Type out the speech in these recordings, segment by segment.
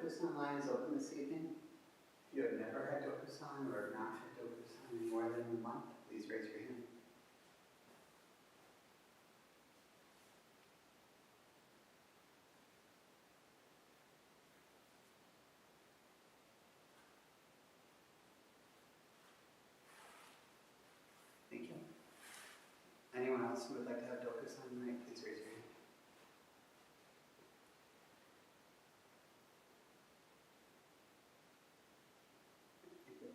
Dokusan line is open this evening. If you have never had Dokusan or not had Dokusan in more than a month, please raise your hand. Thank you. Anyone else who would like to have Dokusan tonight, please raise your hand. Thank you.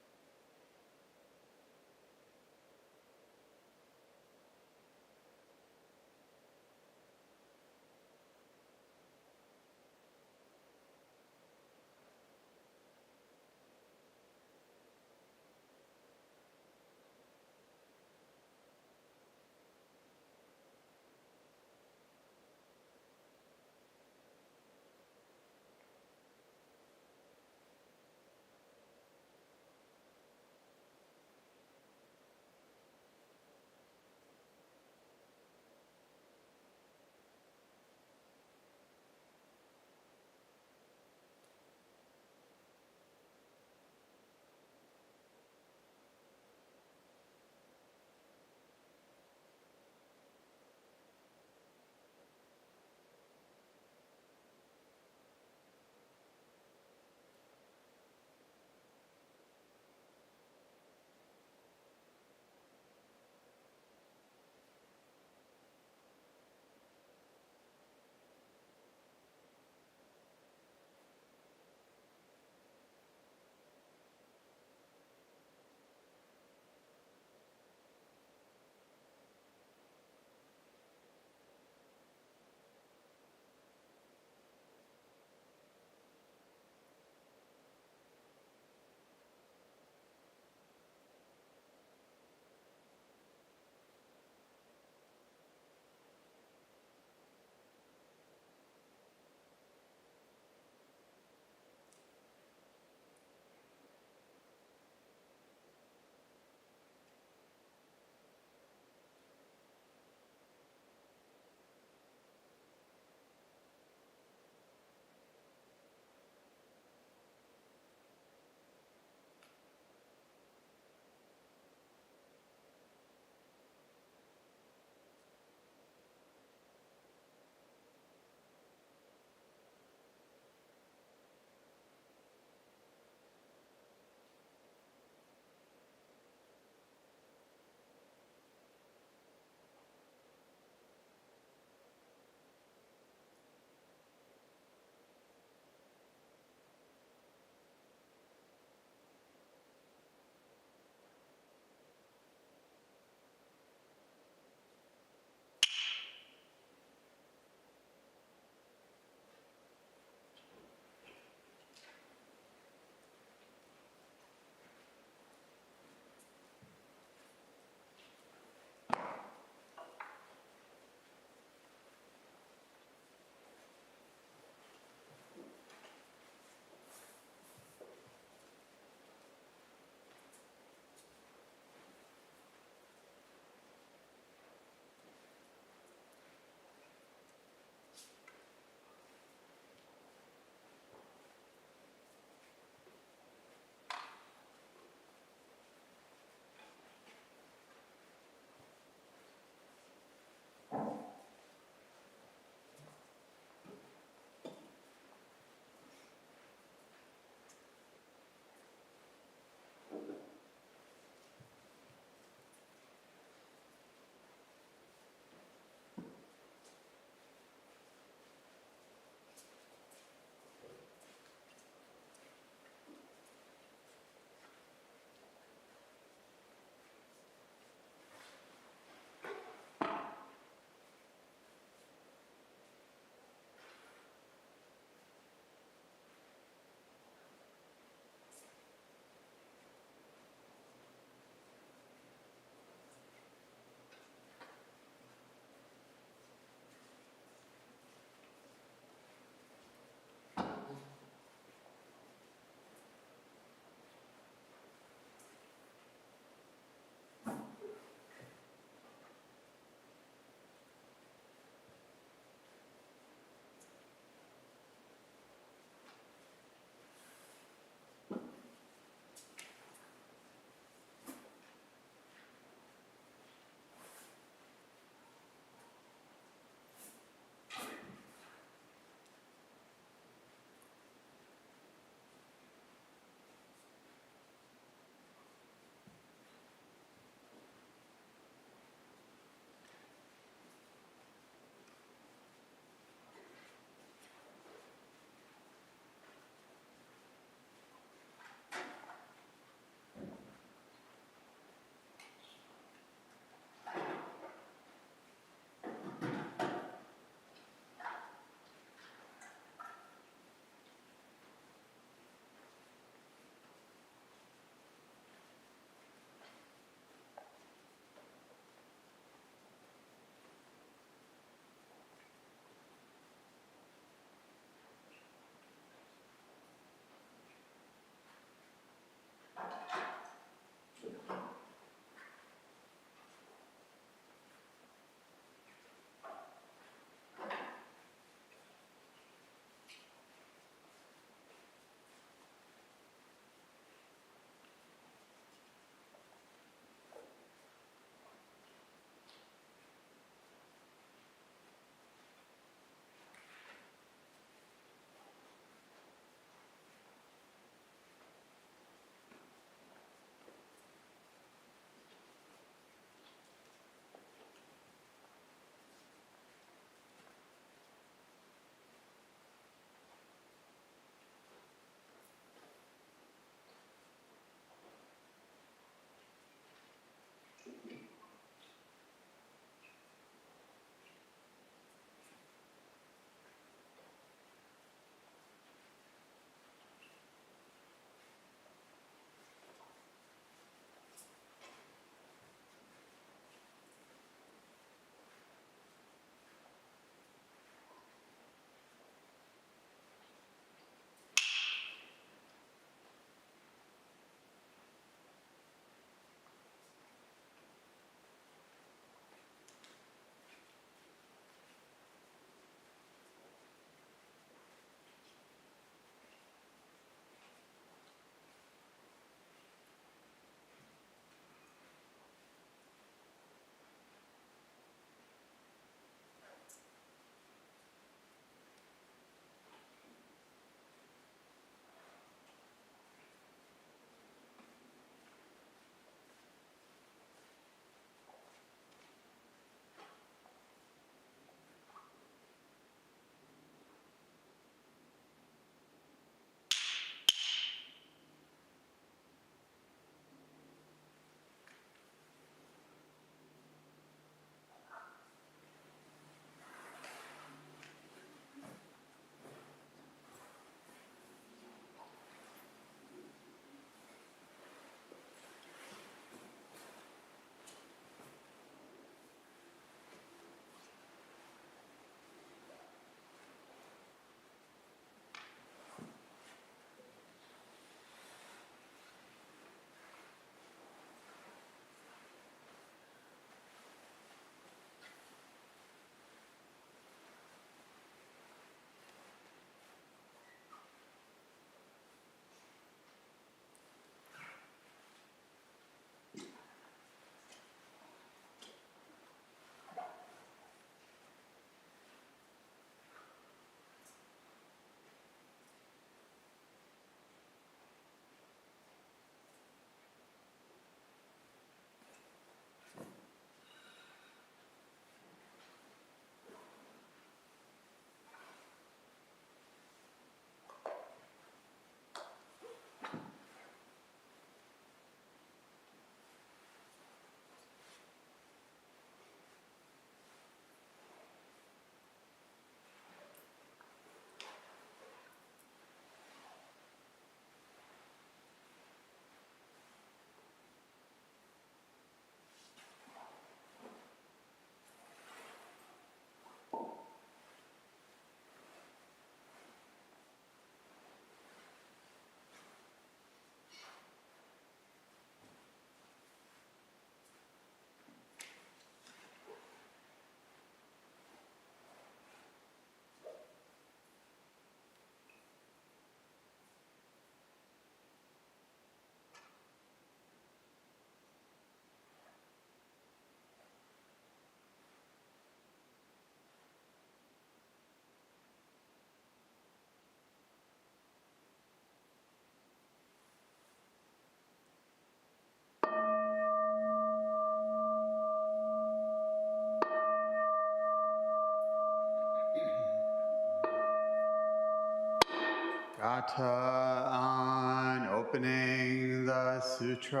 Gatha on opening the sutra.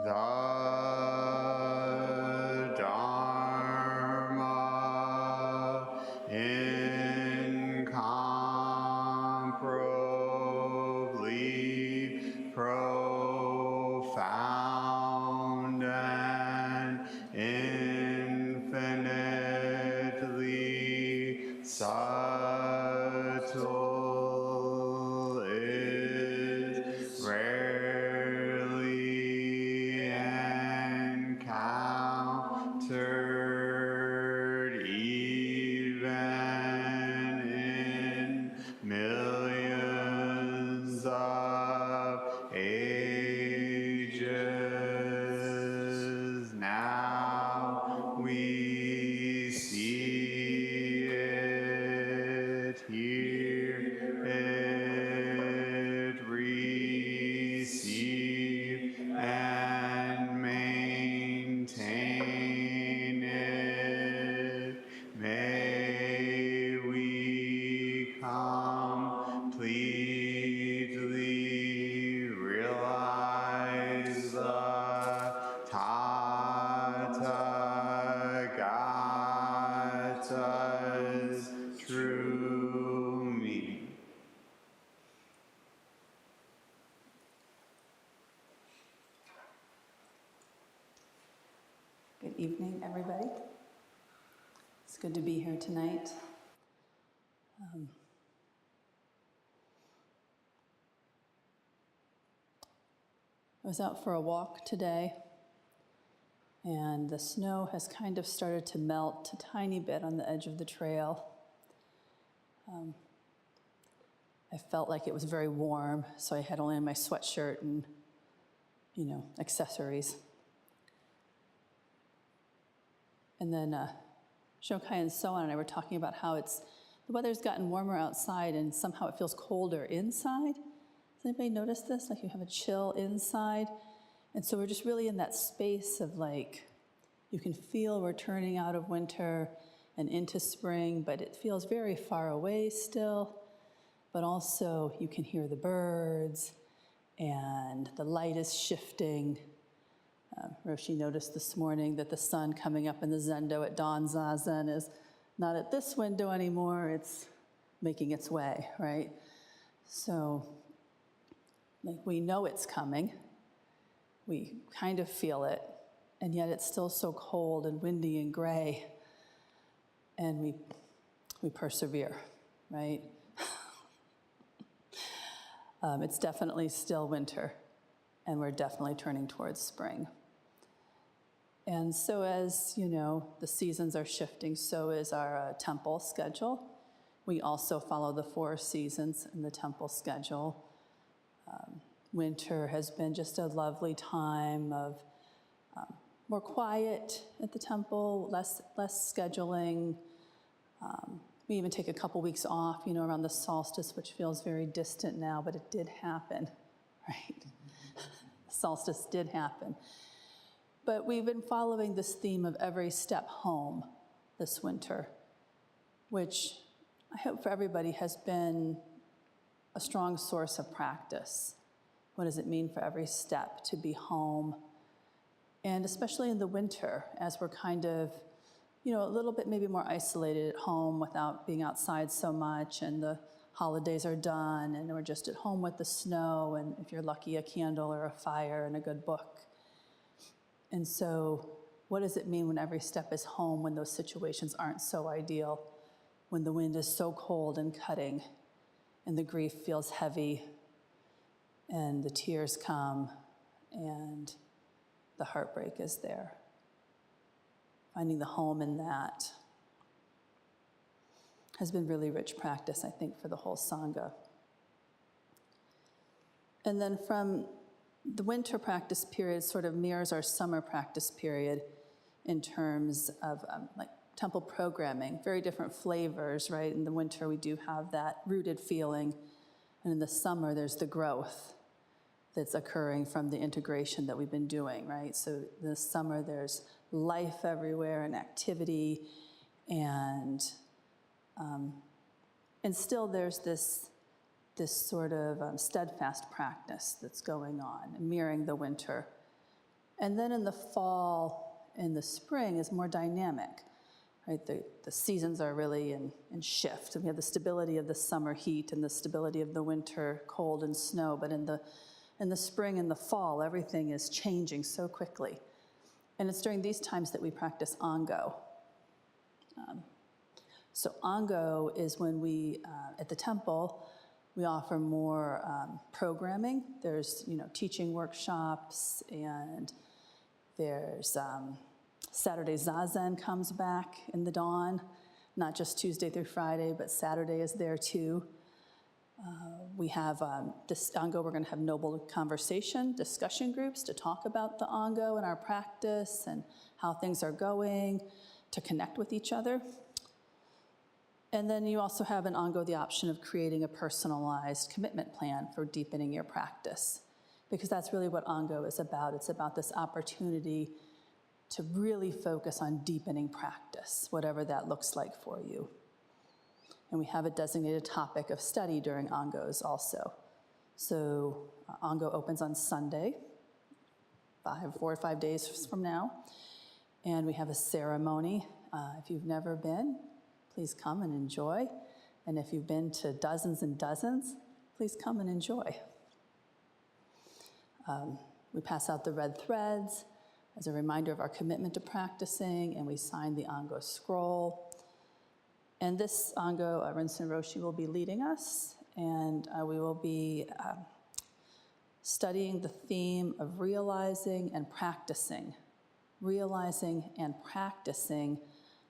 The Dharma incomparably profound and infinitely subtle is rarely encountered even in millions of ages. Now we see it, hear it, receive and maintain it. May we completely realize the Tathagata's true meaning. Good evening, everybody. It's good to be here tonight. I was out for a walk today, and the snow has kind of started to melt a tiny bit on the edge of the trail. I felt like it was very warm, so I had only my sweatshirt and, accessories. And then Shokai and Soan and I were talking about how the weather's gotten warmer outside and somehow it feels colder inside. Does anybody notice this? Like you have a chill inside? And so we're just really in that space of you can feel we're turning out of winter and into spring, but it feels very far away still. But also you can hear the birds and the light is shifting. Roshi noticed this morning that the sun coming up in the zendo at dawn zazen is not at this window anymore, it's making its way, right? So, we know it's coming, we kind of feel it, and yet it's still so cold and windy and gray, and we persevere, right? It's definitely still winter, and we're definitely turning towards spring. And so as, the seasons are shifting, so is our temple schedule. We also follow the 4 seasons in the temple schedule. Winter has been just a lovely time of more quiet at the temple, less scheduling. We even take a couple weeks off, around the solstice, which feels very distant now, but it did happen, right? Solstice did happen. But we've been following this theme of every step home this winter, which I hope for everybody has been a strong source of practice. What does it mean for every step to be home? And especially in the winter, as we're kind of, a little bit maybe more isolated at home without being outside so much, and the holidays are done, and we're just at home with the snow, and if you're lucky, a candle or a fire and a good book. And so what does it mean when every step is home, when those situations aren't so ideal, when the wind is so cold and cutting, and the grief feels heavy, and the tears come, and the heartbreak is there? Finding the home in that has been really rich practice, I think, for the whole Sangha. And then from the winter practice period sort of mirrors our summer practice period in terms of temple programming, very different flavors, right? In the winter, we do have that rooted feeling, and in the summer, there's the growth that's occurring from the integration that we've been doing, right? So this summer, there's life everywhere and activity, And still there's this sort of steadfast practice that's going on, mirroring the winter. And then in the fall and the spring is more dynamic, right? The seasons are really in shift. And we have the stability of the summer heat and the stability of the winter cold and snow. But in the spring and the fall, everything is changing so quickly. And it's during these times that we practice Ango. So Ango is when we, at the temple, we offer more programming. There's, teaching workshops, and there's Saturday Zazen comes back in the dawn, not just Tuesday through Friday, but Saturday is there too. We have this Ango, we're going to have noble conversation, discussion groups to talk about the Ango and our practice and how things are going, to connect with each other. And then you also have in Ango the option of creating a personalized commitment plan for deepening your practice, because that's really what Ango is about. It's about this opportunity to really focus on deepening practice, whatever that looks like for you. And we have a designated topic of study during Angos also. So Ango opens on Sunday, 4 or 5 days from now, and we have a ceremony. If you've never been, please come and enjoy. And if you've been to dozens and dozens, please come and enjoy. We pass out the red threads as a reminder of our commitment to practicing, and we sign the Ango scroll. And this Ango, Rinsen Roshi will be leading us, and we will be studying the theme of realizing and practicing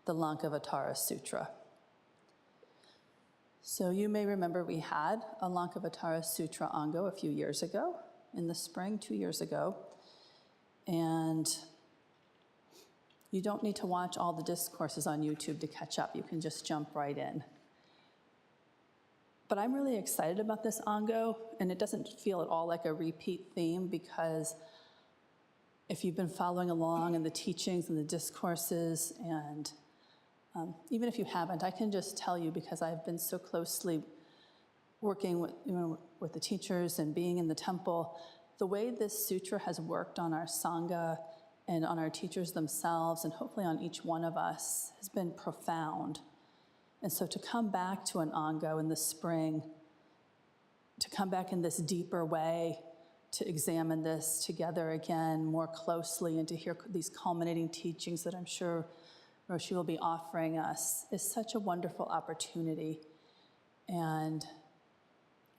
the Lankavatara Sutra. So you may remember we had a Lankavatara Sutra Ango a few years ago, in the spring, 2 years ago. And you don't need to watch all the discourses on YouTube to catch up. You can just jump right in. But I'm really excited about this Ango, and it doesn't feel at all like a repeat theme, because if you've been following along in the teachings and the discourses, and even if you haven't, I can just tell you, because I've been so closely working with the teachers and being in the temple, the way this sutra has worked on our Sangha and on our teachers themselves, and hopefully on each one of us, has been profound. And so to come back to an Ango in the spring, to come back in this deeper way, to examine this together again more closely, and to hear these culminating teachings that I'm sure Roshi will be offering us, is such a wonderful opportunity. And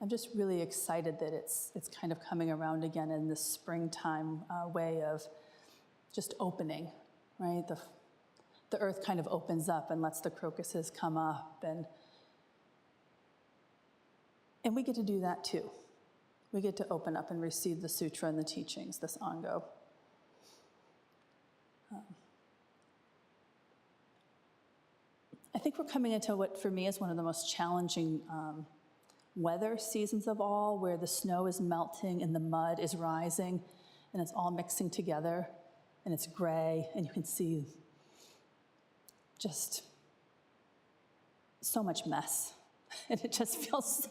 I'm just really excited that it's kind of coming around again in this springtime way of just opening, right? The earth kind of opens up and lets the crocuses come up, and we get to do that too. We get to open up and receive the sutra and the teachings, this Ango. I think we're coming into what for me is one of the most challenging weather seasons of all, where the snow is melting and the mud is rising and it's all mixing together, and it's gray, and you can see just so much mess. And it just feels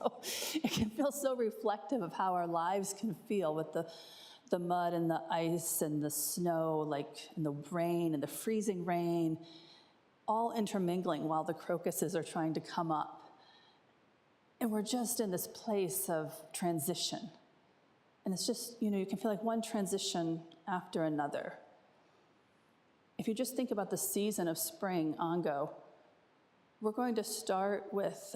it can feel so reflective of how our lives can feel, with the mud and the ice and the snow, and the rain and the freezing rain, all intermingling while the crocuses are trying to come up. And we're just in this place of transition. And it's just, you can feel like one transition after another. If you just think about the season of spring, Ango, we're going to start with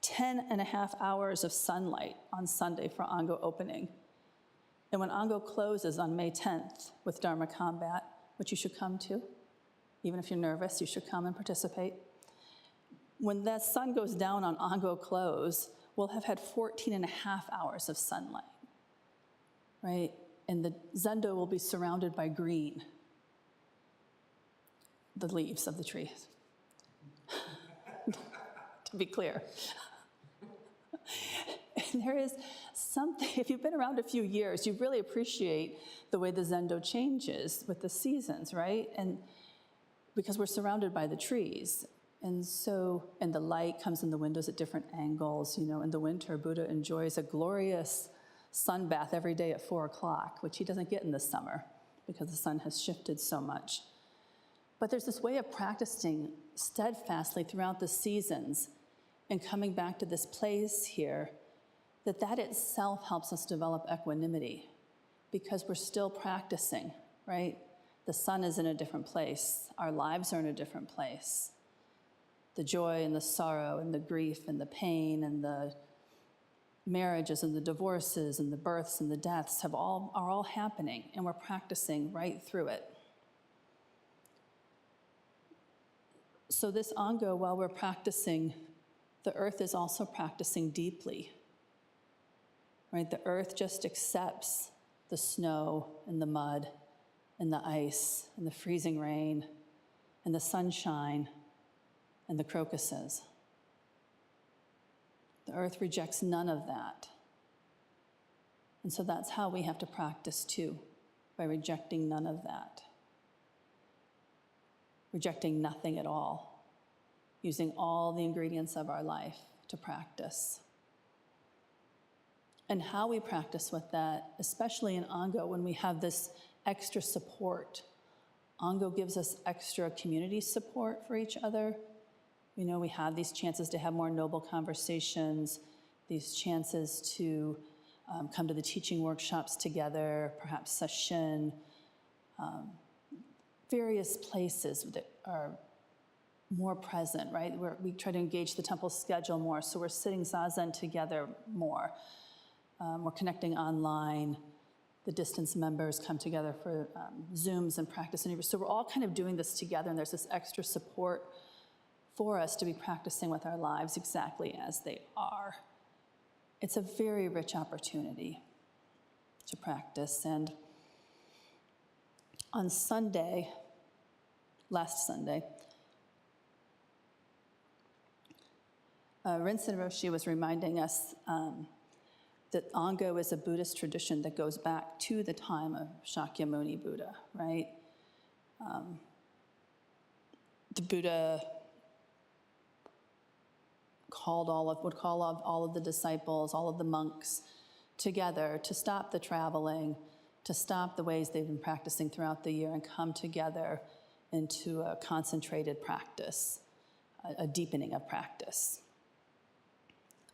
10 and a half hours of sunlight on Sunday for Ango opening. And when Ango closes on May 10th with Dharma Combat, which you should come to, even if you're nervous, you should come and participate. When that sun goes down on Ango close, we'll have had 14 and a half hours of sunlight, right? And the zendo will be surrounded by green, the leaves of the trees, to be clear. And there is something, if you've been around a few years, you really appreciate the way the zendo changes with the seasons, right? And because we're surrounded by the trees. And the light comes in the windows at different angles. In the winter, Buddha enjoys a glorious sun bath every day at 4 o'clock, which he doesn't get in the summer because the sun has shifted so much. But there's this way of practicing steadfastly throughout the seasons and coming back to this place here that itself helps us develop equanimity because we're still practicing, right? The sun is in a different place. Our lives are in a different place. The joy and the sorrow and the grief and the pain and the marriages and the divorces and the births and the deaths are all happening, and we're practicing right through it. So this Ango, while we're practicing, the earth is also practicing deeply, right? The earth just accepts the snow and the mud and the ice and the freezing rain and the sunshine and the crocuses. The earth rejects none of that. And so that's how we have to practice too, by rejecting none of that. Rejecting nothing at all, using all the ingredients of our life to practice. And how we practice with that, especially in Ango, when we have this extra support. Ango gives us extra community support for each other. We have these chances to have more noble conversations, these chances to come to the teaching workshops together, perhaps session, various places that are more present, right? We try to engage the temple schedule more, so we're sitting zazen together more. We're connecting online. The distance members come together for Zooms and practice. So we're all kind of doing this together, and there's this extra support for us to be practicing with our lives exactly as they are. It's a very rich opportunity to practice. And on Sunday, last Sunday, Rinzin Roshi was reminding us that Ango is a Buddhist tradition that goes back to the time of Shakyamuni Buddha, right? The Buddha would call all of the disciples, all of the monks together to stop the traveling, to stop the ways they've been practicing throughout the year and come together into a concentrated practice, a deepening of practice.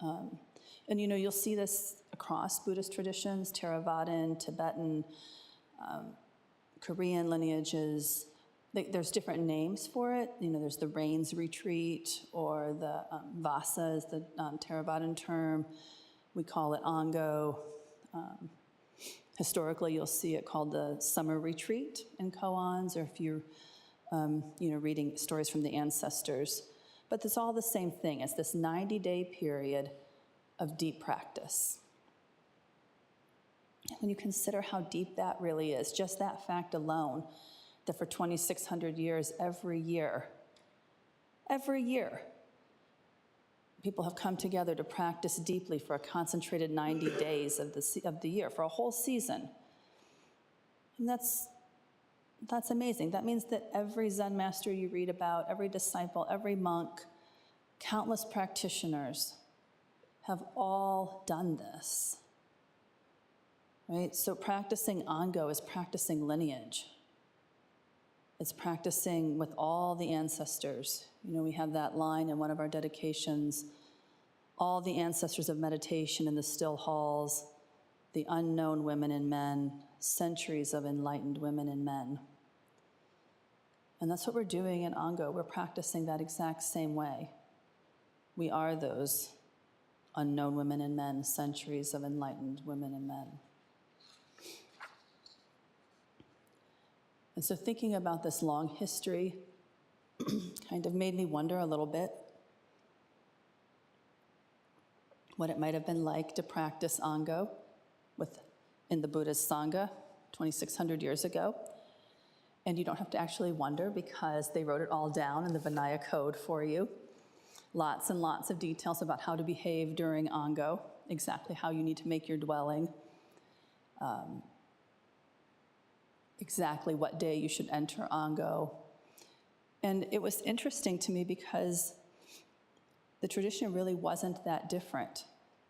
And you'll see this across Buddhist traditions, Theravadan, Tibetan, Korean lineages. There's different names for it. There's the Rains Retreat, or the Vasa is the Theravadan term. We call it Ango. Historically, you'll see it called the Summer Retreat in koans, or if you're reading stories from the ancestors. But it's all the same thing. It's this 90-day period of deep practice. When you consider how deep that really is, just that fact alone, that for 2,600 years, every year, people have come together to practice deeply for a concentrated 90 days of the year, for a whole season. And that's amazing. That means that every Zen master you read about, every disciple, every monk, countless practitioners have all done this, right? So practicing Ango is practicing lineage. It's practicing with all the ancestors. We have that line in one of our dedications, all the ancestors of meditation in the still halls, the unknown women and men, centuries of enlightened women and men. And that's what we're doing in Ango. We're practicing that exact same way. We are those unknown women and men, centuries of enlightened women and men. And so thinking about this long history kind of made me wonder a little bit what it might have been like to practice Ango in the Buddha's Sangha 2,600 years ago. And you don't have to actually wonder, because they wrote it all down in the Vinaya Code for you. Lots and lots of details about how to behave during Ango, exactly how you need to make your dwelling, exactly what day you should enter Ango, And it was interesting to me because the tradition really wasn't that different.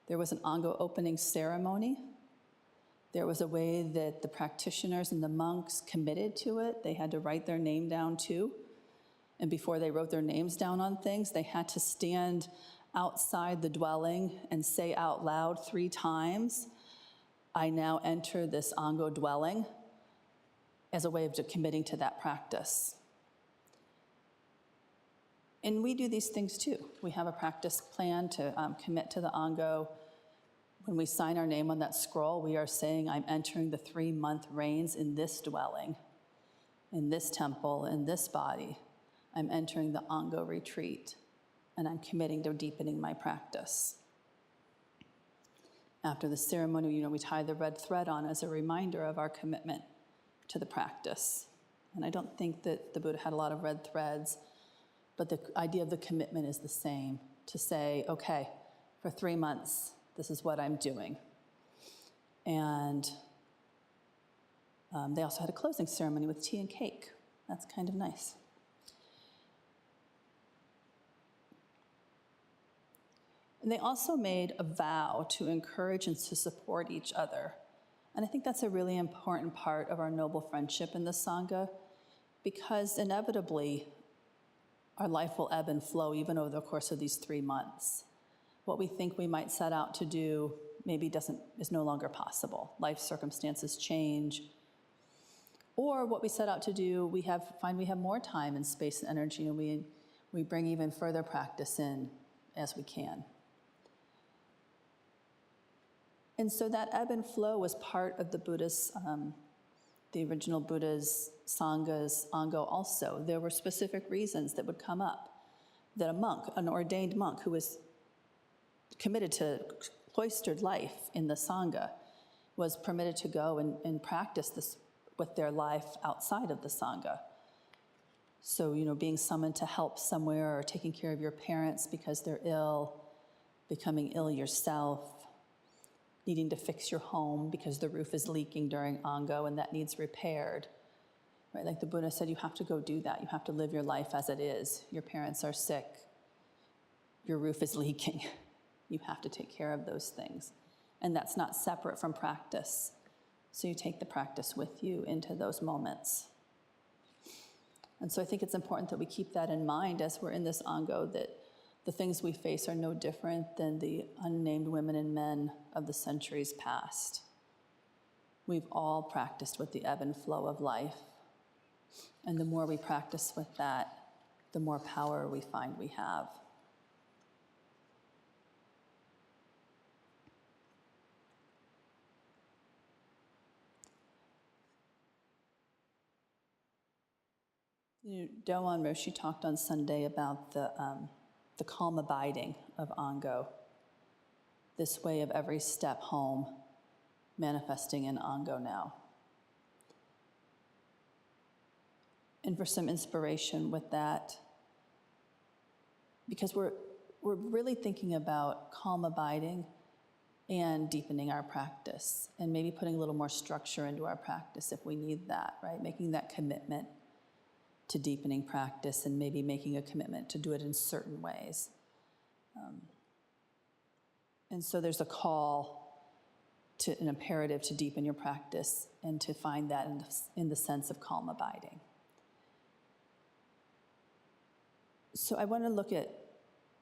There was an Ango opening ceremony. There was a way that the practitioners and the monks committed to it. They had to write their name down too. And before they wrote their names down on things, they had to stand outside the dwelling and say out loud 3 times, "I now enter this Ango dwelling," as a way of committing to that practice. And we do these things too. We have a practice plan to commit to the Ango. When we sign our name on that scroll, we are saying, "I'm entering the 3-month reigns in this dwelling, in this temple, in this body. I'm entering the Ango retreat, and I'm committing to deepening my practice." After the ceremony, we tie the red thread on as a reminder of our commitment to the practice. And I don't think that the Buddha had a lot of red threads, but the idea of the commitment is the same, to say, okay, for 3 months, this is what I'm doing. And they also had a closing ceremony with tea and cake. That's kind of nice. And they also made a vow to encourage and to support each other. And I think that's a really important part of our noble friendship in the Sangha, because inevitably, our life will ebb and flow even over the course of these 3 months. What we think we might set out to do maybe is no longer possible. Life circumstances change. Or what we set out to do, we find we have more time and space and energy, and we bring even further practice in as we can. And so that ebb and flow was part of the Buddha's, the original Buddha's Sangha's Ango also. There were specific reasons that would come up that a monk, an ordained monk who was committed to cloistered life in the Sangha, was permitted to go and practice this with their life outside of the Sangha. So, being summoned to help somewhere, or taking care of your parents because they're ill, becoming ill yourself, needing to fix your home because the roof is leaking during Ango and that needs repaired. Right? Like the Buddha said, you have to go do that. You have to live your life as it is. Your parents are sick. Your roof is leaking. You have to take care of those things. And that's not separate from practice. So you take the practice with you into those moments. And so I think it's important that we keep that in mind as we're in this Ango, that the things we face are no different than the unnamed women and men of the centuries past. We've all practiced with the ebb and flow of life. And the more we practice with that, the more power we find we have. Doan Roshi talked on Sunday about the calm abiding of Ango, this way of every step home manifesting in Ango now. And for some inspiration with that, because we're really thinking about calm abiding and deepening our practice, and maybe putting a little more structure into our practice if we need that, right? Making that commitment to deepening practice, and maybe making a commitment to do it in certain ways. And so there's a call to an imperative to deepen your practice and to find that in the sense of calm abiding. So I want to look at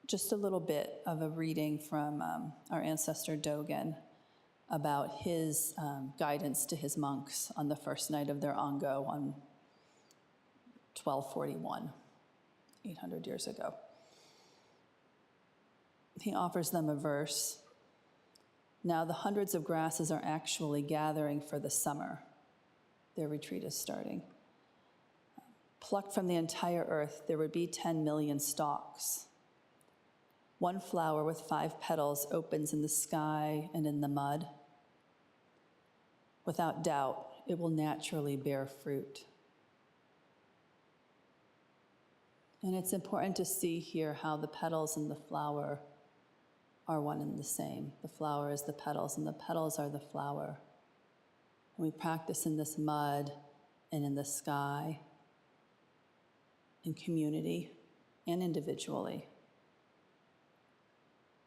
just a little bit of a reading from our ancestor Dogen about his guidance to his monks on the first night of their Ango on 1241, 800 years ago. He offers them a verse. Now the hundreds of grasses are actually gathering for the summer. Their retreat is starting. Plucked from the entire earth, there would be 10 million stalks. One flower with 5 petals opens in the sky and in the mud. Without doubt, it will naturally bear fruit. And it's important to see here how the petals and the flower are one and the same. The flower is the petals, and the petals are the flower. And we practice in this mud and in the sky, in community and individually.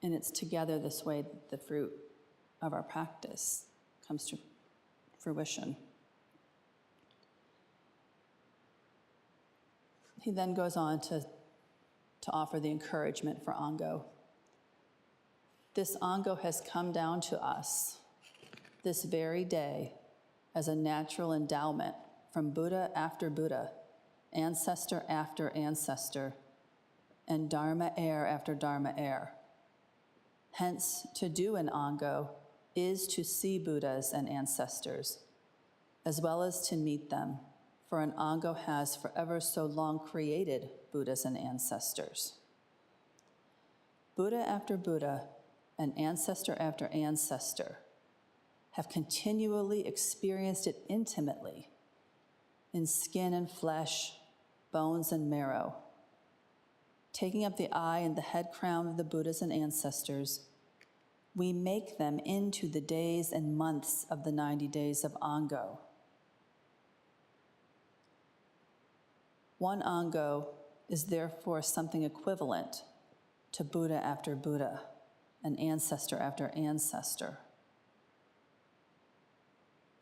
And it's together this way that the fruit of our practice comes to fruition. He then goes on to offer the encouragement for Ango. This Ango has come down to us this very day as a natural endowment from Buddha after Buddha, ancestor after ancestor, and Dharma heir after Dharma heir. Hence, to do an Ango is to see Buddhas and ancestors, as well as to meet them, for an Ango has forever so long created Buddhas and ancestors. Buddha after Buddha and ancestor after ancestor have continually experienced it intimately in skin and flesh, bones and marrow, taking up the eye and the head crown of the Buddhas and ancestors. We make them into the days and months of the 90 days of Ango. One Ango is therefore something equivalent to Buddha after Buddha and ancestor after ancestor.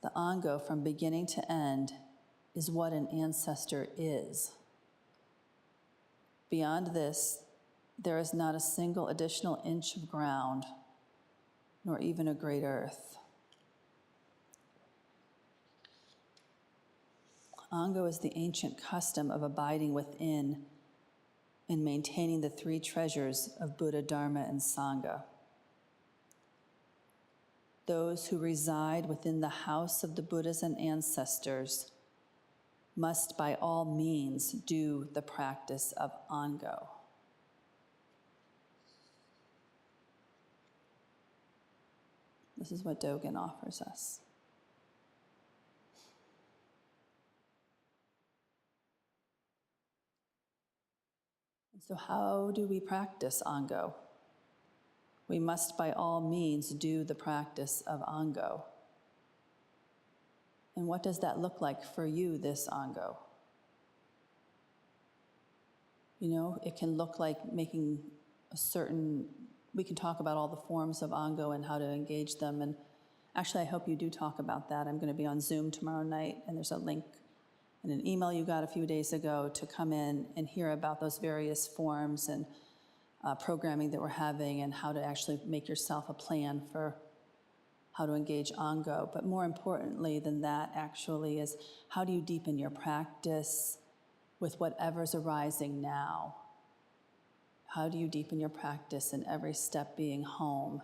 The Ango from beginning to end is what an ancestor is. Beyond this, there is not a single additional inch of ground, nor even a great earth. Ango is the ancient custom of abiding within and maintaining the three treasures of Buddha, Dharma, and Sangha. Those who reside within the house of the Buddhas and ancestors must by all means do the practice of Ango. This is what Dogen offers us. And so how do we practice Ango? We must by all means do the practice of Ango. And what does that look like for you, this Ango? You know, it can look like making we can talk about all the forms of Ango and how to engage them. And actually, I hope you do talk about that. I'm going to be on Zoom tomorrow night, and there's a link in an email you got a few days ago to come in and hear about those various forms and programming that we're having and how to actually make yourself a plan for how to engage Ango. But more importantly than that actually is how do you deepen your practice with whatever's arising now? How do you deepen your practice in every step being home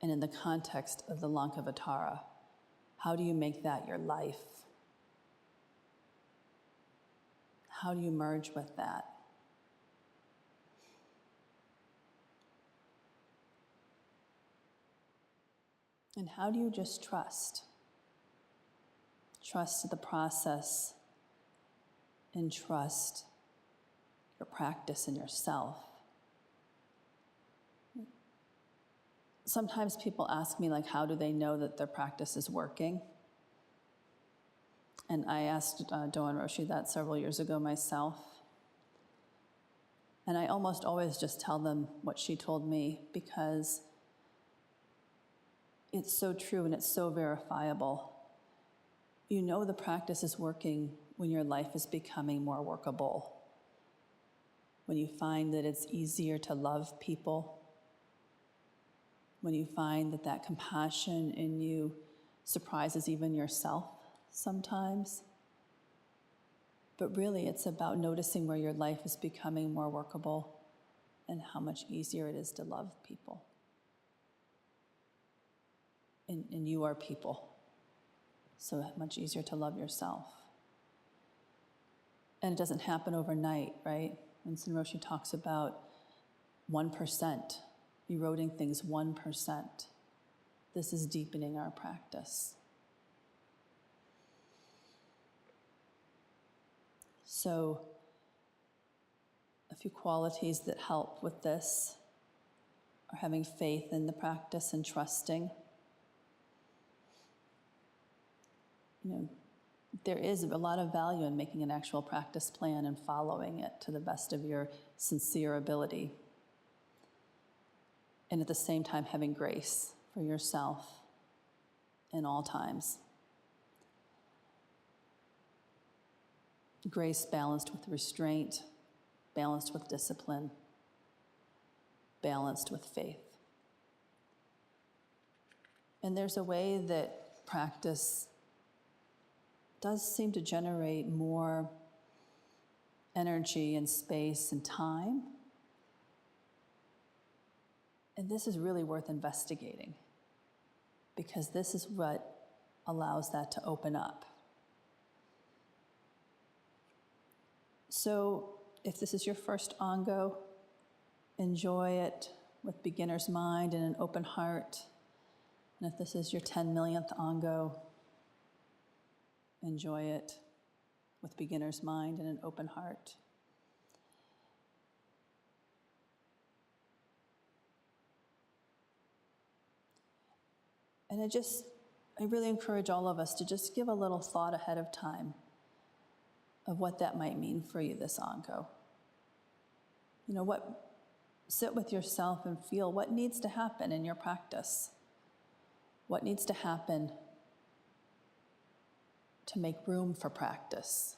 and in the context of the Lankavatara? How do you make that your life? How do you merge with that? And how do you just trust? Trust the process and trust your practice and yourself. Sometimes people ask me, like, how do they know that their practice is working? And I asked Doan Roshi that several years ago myself. And I almost always just tell them what she told me because it's so true and it's so verifiable. You know the practice is working when your life is becoming more workable. When you find that it's easier to love people. When you find that that compassion in you surprises even yourself sometimes. But really it's about noticing where your life is becoming more workable and how much easier it is to love people. And you are people, so much easier to love yourself. And it doesn't happen overnight, right? Vincent Roshi talks about 1%, eroding things 1%. This is deepening our practice. So, a few qualities that help with this are having faith in the practice and trusting. You know, there is a lot of value in making an actual practice plan and following it to the best of your sincere ability. And at the same time, having grace for yourself in all times. Grace balanced with restraint, balanced with discipline, balanced with faith. And there's a way that practice does seem to generate more energy and space and time. And this is really worth investigating, because this is what allows that to open up. So if this is your first Ango, enjoy it with beginner's mind and an open heart. And if this is your 10 millionth Ango, enjoy it with beginner's mind and an open heart. And I really encourage all of us to just give a little thought ahead of time of what that might mean for you this Ango. Sit with yourself and feel what needs to happen in your practice. What needs to happen to make room for practice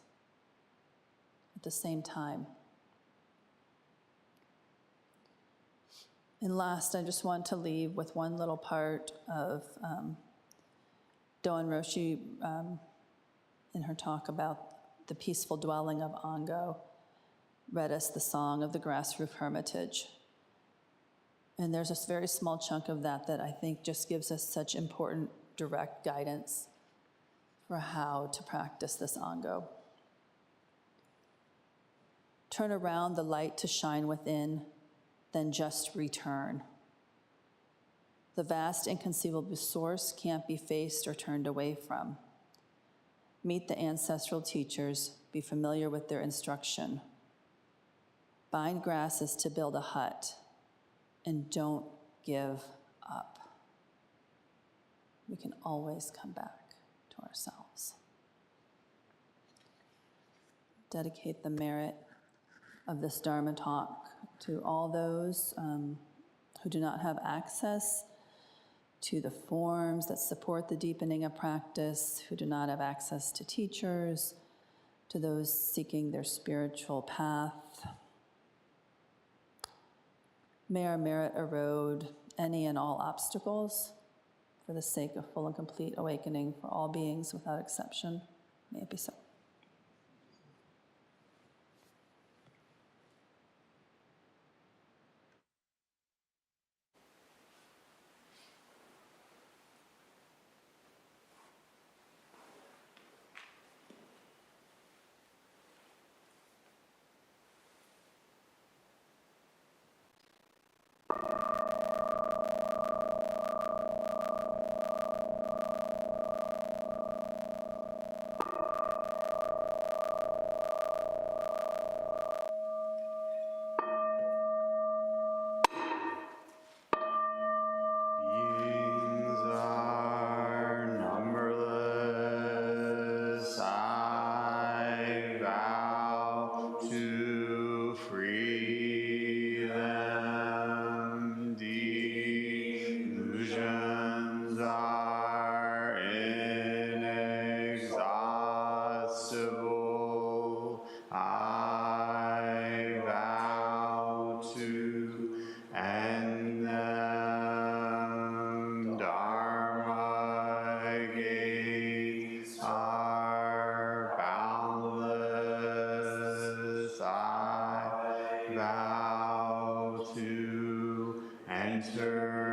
at the same time. And last, I just want to leave with one little part of Doan Roshi in her talk about the peaceful dwelling of Ango, read us the song of the grass roof hermitage. And there's this very small chunk of that I think just gives us such important direct guidance for how to practice this Ango. Turn around the light to shine within, then just return. The vast inconceivable source can't be faced or turned away from. Meet the ancestral teachers, be familiar with their instruction. Bind grasses to build a hut, and don't give up. We can always come back to ourselves. Dedicate the merit of this Dharma talk to all those who do not have access to the forms that support the deepening of practice, who do not have access to teachers, to those seeking their spiritual path. May our merit erode any and all obstacles for the sake of full and complete awakening for all beings without exception. May it be so. Beings are numberless. I vow to free them. Delusions are inexhaustible. I vow to end them. Dharma gates are boundless. I vow to enter